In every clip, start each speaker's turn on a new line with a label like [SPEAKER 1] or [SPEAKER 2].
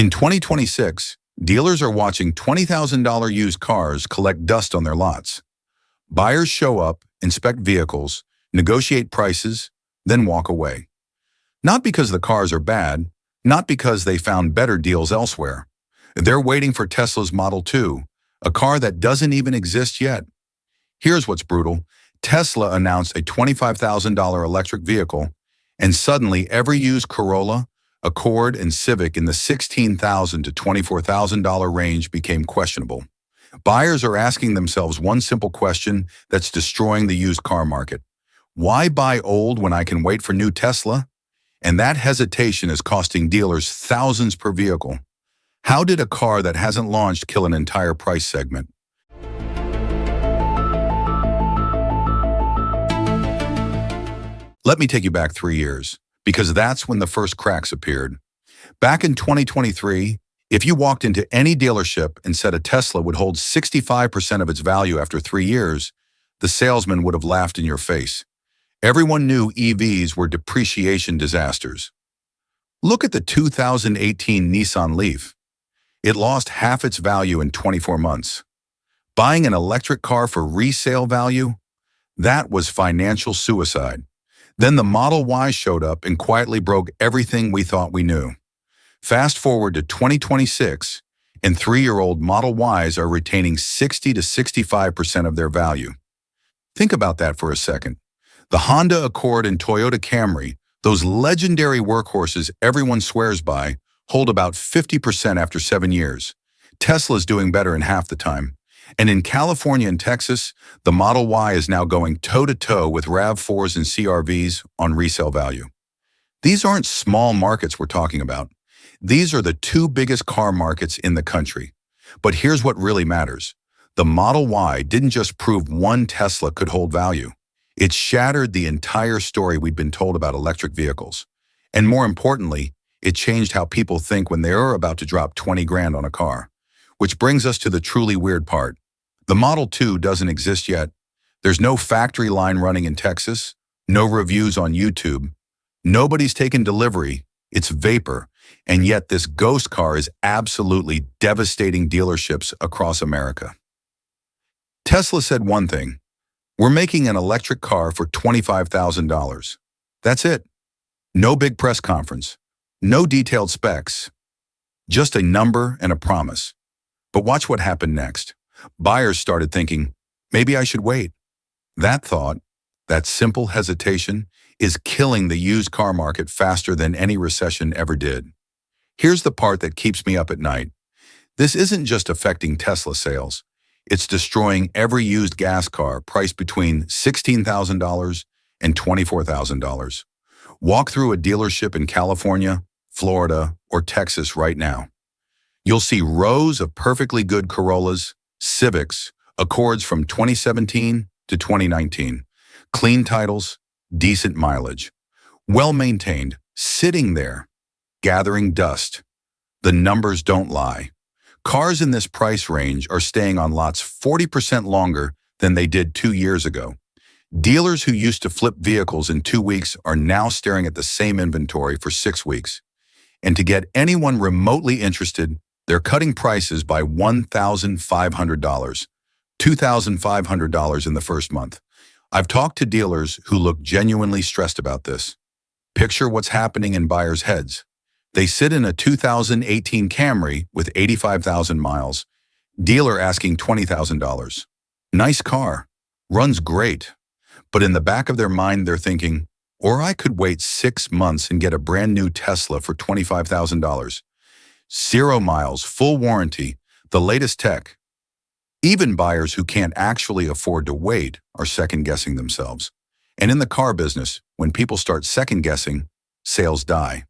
[SPEAKER 1] In 2026, dealers are watching $20,000 used cars collect dust on their lots. Buyers show up, inspect vehicles, negotiate prices, then walk away. Not because the cars are bad, not because they found better deals elsewhere. They're waiting for Tesla's Model 2, a car that doesn't even exist yet. Here's what's brutal. Tesla announced a $25,000 electric vehicle, and suddenly every used Corolla, Accord, and Civic in the $16,000 to $24,000 range became questionable. Buyers are asking themselves one simple question that's destroying the used car market. Why buy old when I can wait for new Tesla? And that hesitation is costing dealers thousands per vehicle. How did a car that hasn't launched kill an entire price segment? Let me take you back 3 years, because that's when the first cracks appeared. Back in 2023, if you walked into any dealership and said a Tesla would hold 65% of its value after 3 years, the salesman would have laughed in your face. Everyone knew EVs were depreciation disasters. Look at the 2018 Nissan Leaf. It lost half its value in 24 months. Buying an electric car for resale value? That was financial suicide. Then the Model Y showed up and quietly broke everything we thought we knew. Fast forward to 2026, and 3-year-old Model Ys are retaining 60 to 65% of their value. Think about that for a second. The Honda Accord and Toyota Camry, those legendary workhorses everyone swears by, hold about 50% after 7 years. Tesla's doing better in half the time. And in California and Texas, the Model Y is now going toe-to-toe with RAV4s and CR-Vs on resale value. These aren't small markets we're talking about. These are the 2 biggest car markets in the country. But here's what really matters. The Model Y didn't just prove one Tesla could hold value. It shattered the entire story we'd been told about electric vehicles. And more importantly, it changed how people think when they're about to drop 20 grand on a car. Which brings us to the truly weird part. The Model 2 doesn't exist yet. There's no factory line running in Texas, no reviews on YouTube. Nobody's taken delivery. It's vapor. And yet this ghost car is absolutely devastating dealerships across America. Tesla said one thing. We're making an electric car for $25,000. That's it. No big press conference. No detailed specs. Just a number and a promise. But watch what happened next. Buyers started thinking, maybe I should wait. That thought, that simple hesitation, is killing the used car market faster than any recession ever did. Here's the part that keeps me up at night. This isn't just affecting Tesla sales. It's destroying every used gas car priced between $16,000 and $24,000. Walk through a dealership in California, Florida, or Texas right now. You'll see rows of perfectly good Corollas, Civics, Accords from 2017 to 2019. Clean titles, decent mileage. Well-maintained, sitting there, gathering dust. The numbers don't lie. Cars in this price range are staying on lots 40% longer than they did 2 years ago. Dealers who used to flip vehicles in 2 weeks are now staring at the same inventory for 6 weeks. And to get anyone remotely interested, they're cutting prices by $1,500, $2,500 in the first month. I've talked to dealers who look genuinely stressed about this. Picture what's happening in buyers' heads. They sit in a 2018 Camry with 85,000 miles. Dealer asking $20,000. Nice car. Runs great. But in the back of their mind, they're thinking, or I could wait 6 months and get a brand new Tesla for $25,000. 0 miles, full warranty, the latest tech. Even buyers who can't actually afford to wait are second-guessing themselves. And in the car business, when people start second-guessing, sales die.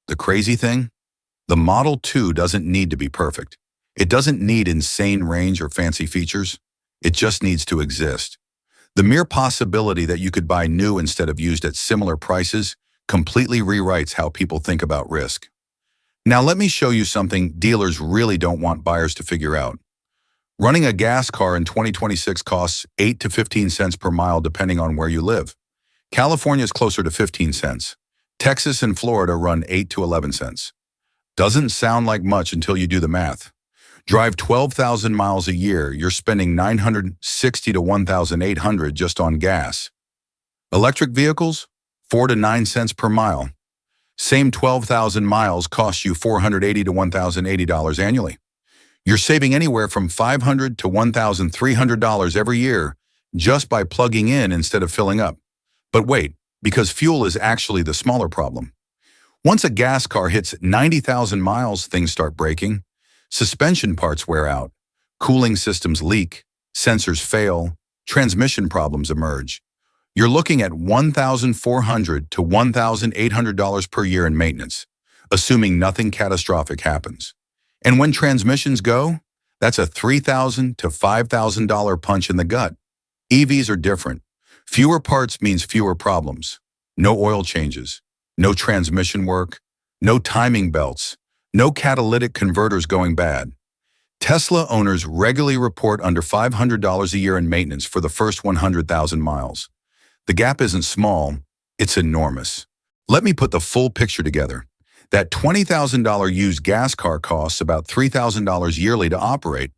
[SPEAKER 1] The crazy thing? The Model 2 doesn't need to be perfect. It doesn't need insane range or fancy features. It just needs to exist. The mere possibility that you could buy new instead of used at similar prices completely rewrites how people think about risk. Now let me show you something dealers really don't want buyers to figure out. Running a gas car in 2026 costs 8 to 15 cents per mile depending on where you live. California is closer to 15 cents. Texas and Florida run 8 to 11 cents. Doesn't sound like much until you do the math. Drive 12,000 miles a year, you're spending 960 to 1,800 just on gas. Electric vehicles, 4 to 9 cents per mile. Same 12,000 miles costs you $480 to $1,080 annually. You're saving anywhere from $500 to $1,300 every year just by plugging in instead of filling up. But wait, because fuel is actually the smaller problem. Once a gas car hits 90,000 miles, things start breaking. Suspension parts wear out, cooling systems leak, sensors fail, transmission problems emerge. You're looking at $1,400 to $1,800 per year in maintenance, assuming nothing catastrophic happens. And when transmissions go, that's a $3,000 to $5,000 punch in the gut. EVs are different. Fewer parts means fewer problems. No oil changes, no transmission work, no timing belts, no catalytic converters going bad. Tesla owners regularly report under $500 a year in maintenance for the first 100,000 miles. The gap isn't small, it's enormous. Let me put the full picture together. That $20,000 used gas car costs about $3,000 yearly to operate.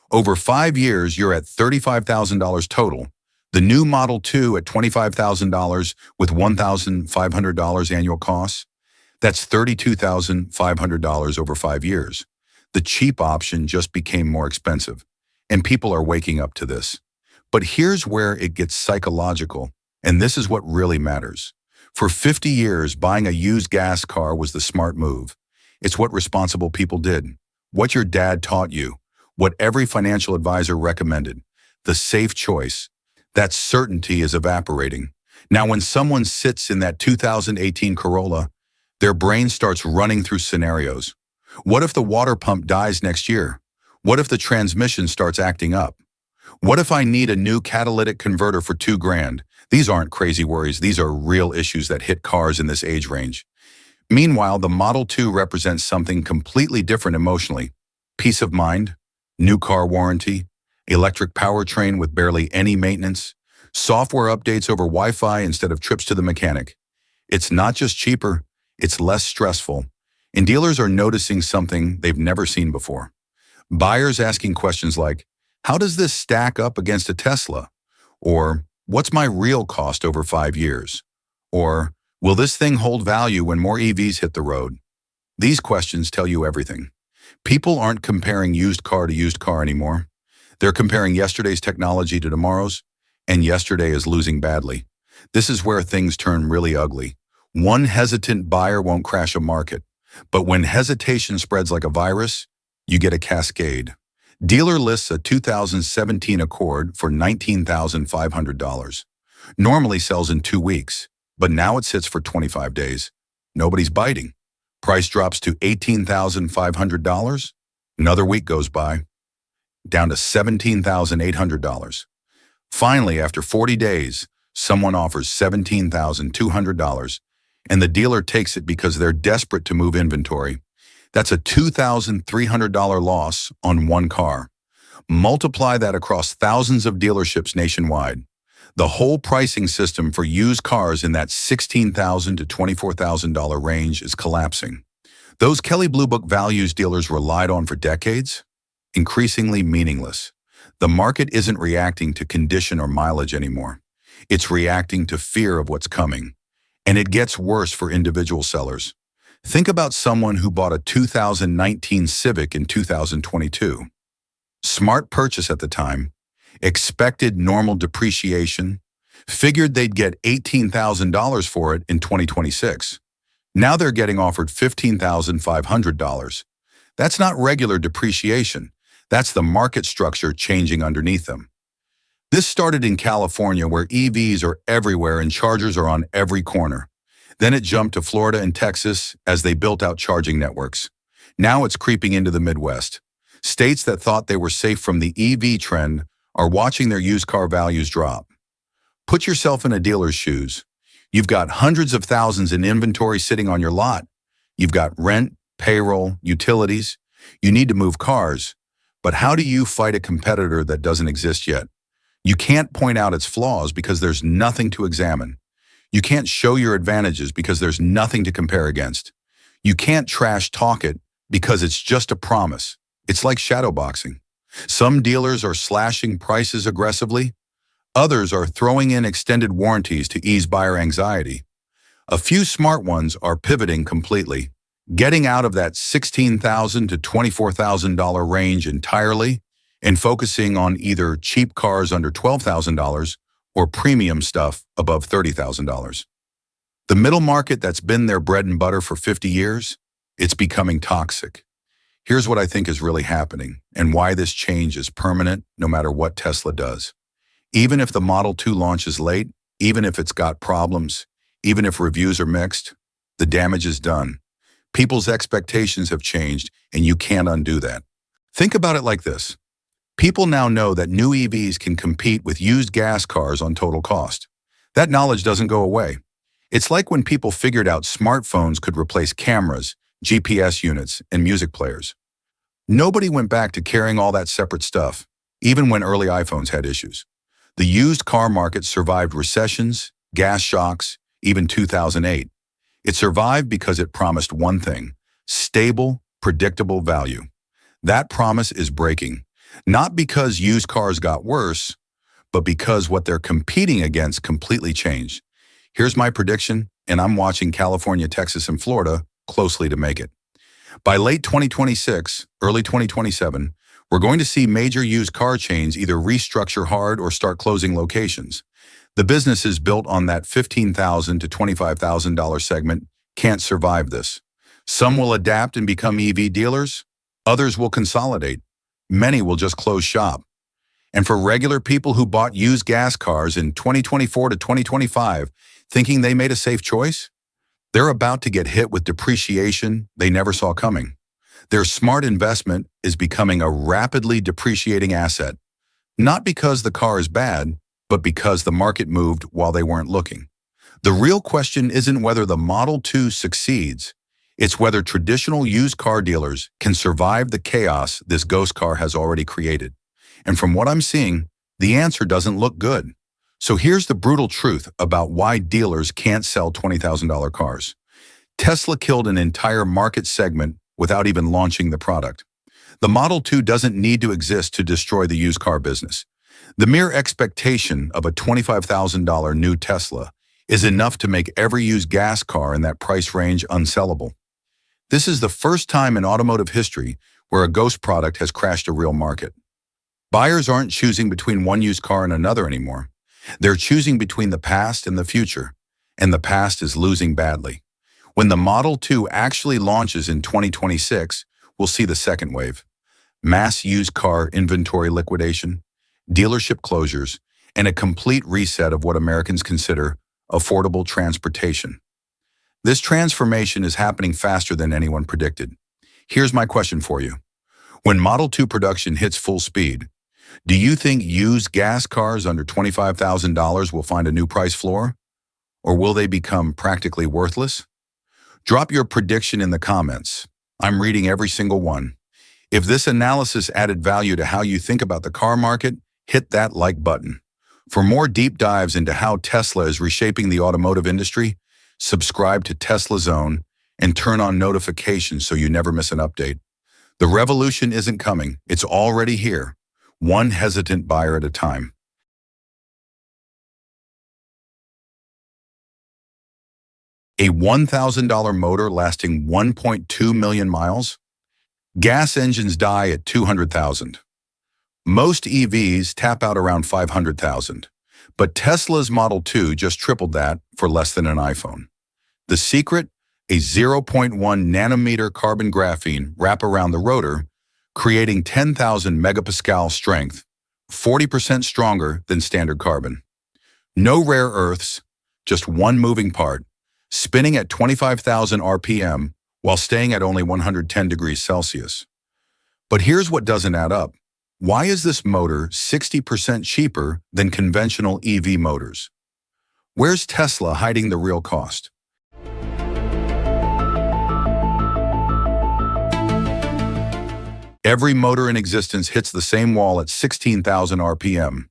[SPEAKER 1] Over 5 years, you're at $35,000 total. The new Model 2 at $25,000 with $1,500 annual costs. That's $32,500 over 5 years. The cheap option just became more expensive, and people are waking up to this. But here's where it gets psychological, and this is what really matters. For 50 years, buying a used gas car was the smart move. It's what responsible people did, what your dad taught you, what every financial advisor recommended, the safe choice. That certainty is evaporating. Now, when someone sits in that 2018 Corolla, their brain starts running through scenarios. What if the water pump dies next year? What if the transmission starts acting up? What if I need a new catalytic converter for $2,000? These aren't crazy worries. These are real issues that hit cars in this age range. Meanwhile, the Model 2 represents something completely different emotionally. Peace of mind, new car warranty, electric powertrain with barely any maintenance, software updates over Wi-Fi instead of trips to the mechanic. It's not just cheaper, it's less stressful. And dealers are noticing something they've never seen before. Buyers asking questions like, how does this stack up against a Tesla? Or, what's my real cost over 5 years? Or, will this thing hold value when more EVs hit the road? These questions tell you everything. People aren't comparing used car to used car anymore. They're comparing yesterday's technology to tomorrow's, and yesterday is losing badly. This is where things turn really ugly. One hesitant buyer won't crash a market, but when hesitation spreads like a virus, you get a cascade. Dealer lists a 2017 Accord for $19,500. Normally sells in 2 weeks, but now it sits for 25 days. Nobody's biting. Price drops to $18,500. Another week goes by, down to $17,800. Finally, after 40 days, someone offers $17,200, and the dealer takes it because they're desperate to move inventory. That's a $2,300 loss on one car. Multiply that across thousands of dealerships nationwide. The whole pricing system for used cars in that $16,000 to $24,000 range is collapsing. Those Kelley Blue Book values dealers relied on for decades? Increasingly meaningless. The market isn't reacting to condition or mileage anymore. It's reacting to fear of what's coming. And it gets worse for individual sellers. Think about someone who bought a 2019 Civic in 2022. Smart purchase at the time, expected normal depreciation, figured they'd get $18,000 for it in 2026. Now they're getting offered $15,500. That's not regular depreciation. That's the market structure changing underneath them. This started in California, where EVs are everywhere and chargers are on every corner. Then it jumped to Florida and Texas as they built out charging networks. Now it's creeping into the Midwest. States that thought they were safe from the EV trend are watching their used car values drop. Put yourself in a dealer's shoes. You've got hundreds of thousands in inventory sitting on your lot. You've got rent, payroll, utilities. You need to move cars. But how do you fight a competitor that doesn't exist yet? You can't point out its flaws because there's nothing to examine. You can't show your advantages because there's nothing to compare against. You can't trash talk it Because it's just a promise. It's like shadow boxing. Some dealers are slashing prices aggressively. Others are throwing in extended warranties to ease buyer anxiety. A few smart ones are pivoting completely, getting out of that $16,000 to $24,000 range entirely and focusing on either cheap cars under $12,000 or premium stuff above $30,000. The middle market that's been their bread and butter for 50 years, it's becoming toxic. Here's what I think is really happening and why this change is permanent no matter what Tesla does. Even if the Model 2 launches late, even if it's got problems, even if reviews are mixed, the damage is done. People's expectations have changed, and you can't undo that. Think about it like this. People now know that new EVs can compete with used gas cars on total cost. That knowledge doesn't go away. It's like when people figured out smartphones could replace cameras, GPS units, and music players. Nobody went back to carrying all that separate stuff, even when early iPhones had issues. The used car market survived recessions, gas shocks, even 2008. It survived because it promised one thing: stable, predictable value. That promise is breaking, not because used cars got worse, but because what they're competing against completely changed. Here's my prediction, and I'm watching California, Texas, and Florida closely to make it. By late 2026, early 2027, we're going to see major used car chains either restructure hard or start closing locations. The businesses built on that $15,000 to $25,000 segment can't survive this. Some will adapt and become EV dealers. Others will consolidate. Many will just close shop. And for regular people who bought used gas cars in 2024 to 2025, thinking they made a safe choice, they're about to get hit with depreciation they never saw coming. Their smart investment is becoming a rapidly depreciating asset, not because the car is bad, but because the market moved while they weren't looking. The real question isn't whether the Model 2 succeeds. It's whether traditional used car dealers can survive the chaos this ghost car has already created. And from what I'm seeing, the answer doesn't look good. So here's the brutal truth about why dealers can't sell $20,000 cars. Tesla killed an entire market segment without even launching the product. The Model 2 doesn't need to exist to destroy the used car business. The mere expectation of a $25,000 new Tesla is enough to make every used gas car in that price range unsellable. This is the first time in automotive history where a ghost product has crashed a real market. Buyers aren't choosing between one used car and another anymore. They're choosing between the past and the future, and the past is losing badly. When the Model 2 actually launches in 2026, we'll see the second wave: mass used car inventory liquidation, dealership closures, and a complete reset of what Americans consider affordable transportation. This transformation is happening faster than anyone predicted. Here's my question for you. When Model 2 production hits full speed, do you think used gas cars under $25,000 will find a new price floor? Or will they become practically worthless? Drop your prediction in the comments. I'm reading every single one. If this analysis added value to how you think about the car market, hit that like button. For more deep dives into how Tesla is reshaping the automotive industry, subscribe to Tesla Zone and turn on notifications so you never miss an update. The revolution isn't coming, it's already here, one hesitant buyer at a time. A $1,000 motor lasting 1.2 million miles? Gas engines die at 200,000. Most EVs tap out around 500,000, but Tesla's Model 2 just tripled that for less than an iPhone. The secret? A 0.1 nanometer carbon graphene wrap around the rotor, creating 10,000 megapascal strength, 40% stronger than standard carbon. No rare earths, just one moving part, spinning at 25,000 RPM while staying at only 110 degrees Celsius. But here's what doesn't add up. Why is this motor 60% cheaper than conventional EV motors? Where's Tesla hiding the real cost? Every motor in existence hits the same wall at 16,000 RPM.